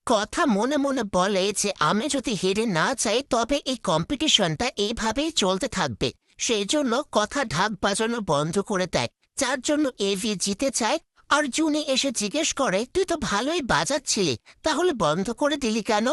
কথা মনে মনে বলে যে আমি যদি হেরে না চাই তবে এই কম্পিটিশনটা এইভাবেই চলতে থাকবে। সেই জন্য কথা ঢাক বাজানো বন্ধ করে দেয়, যার জন্য এভি জিতে চায়। আর জুনি এসে জিজ্ঞেস করে, তুই তো ভালোই বাজাচ্ছিলি, তাহলে বন্ধ করে দিলি কেন?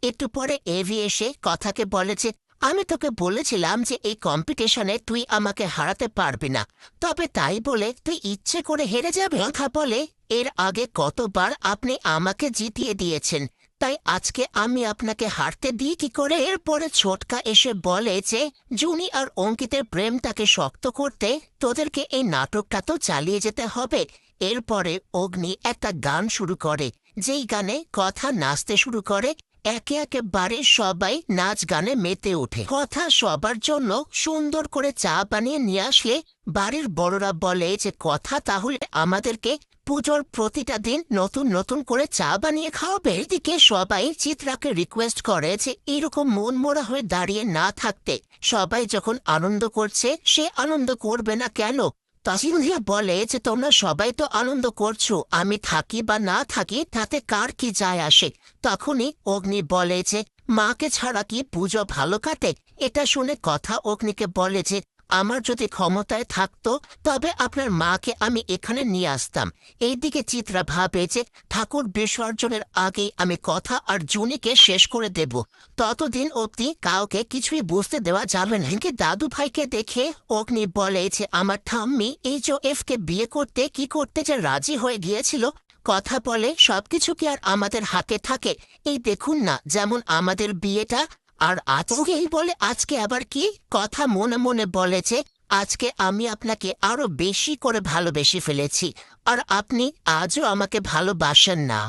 একটু পরে এভি এসে কথাকে বলে যে, আমি তোকে বলেছিলাম যে এই কম্পিটিশনে তুই আমাকে হারাতে পারবি না, তবে তাই বলে তুই ইচ্ছে করে হেরে যাবে? কথা বলে, এর আগে কতবার আপনি আমাকে জিতিয়ে দিয়েছেন, তাই আজকে আমি আপনাকে হারতে দিই কি করে? এরপরে ছোটকা এসে বলে যে, জুনি আর অঙ্কিতের প্রেমটাকে শক্ত করতে তোদেরকে এই নাটকটা তো চালিয়ে যেতে হবে। এরপরে অগ্নি একটা গান শুরু করে, যেই গানে কথা নাচতে শুরু করে। একে একে বাড়ির সবাই নাচ গানে মেতে ওঠে। কথা সবার জন্য সুন্দর করে চা বানিয়ে নিয়ে আসলে বাড়ির বড়রা বলে যে, কথা তাহলে আমাদেরকে পুজোর প্রতিটা দিন নতুন নতুন করে চা বানিয়ে খাওয়াবে। এদিকে সবাই চিত্রাকে রিকোয়েস্ট করে যে এরকম মনমরা হয়ে দাঁড়িয়ে না থাকতে, সবাই যখন আনন্দ করছে সে আনন্দ করবে না কেন? তাসিমুলিয়া বলে যে, তোমরা সবাই তো আনন্দ করছো, আমি থাকি বা না থাকি তাতে কার কি যায় আসে? তখনই অগ্নি বলে যে, মাকে ছাড়া কি পুজো ভালো কাটে? এটা শুনে কথা অগ্নিকে বলে যে, আমার যদি ক্ষমতায় থাকতো তবে আপনার মাকে আমি এখানে নিয়ে আসতাম। এইদিকে চিত্রা ভাবে যে, ঠাকুর বিসর্জনের আগেই আমি কথা আর জুনিকে শেষ করে দেব, ততদিন অবধি কাউকে কিছুই বুঝতে দেওয়া যাবে না। এদিকে দাদু ভাইকে দেখে অগ্নি বলে যে, আমার ঠাম্মি এইচওএফকে বিয়ে করতে কি করতে যে রাজি হয়ে গিয়েছিল। কথা বলে, সবকিছু কি আর আমাদের হাতে থাকে? এই দেখুন না, যেমন আমাদের বিয়েটা। আর আজকে এই বলে, আজকে আবার কি? কথা মনে মনে বলেছে, আজকে আমি আপনাকে আরো বেশি করে ভালোবেসে ফেলেছি, আর আপনি আজও আমাকে ভালোবাসেন না।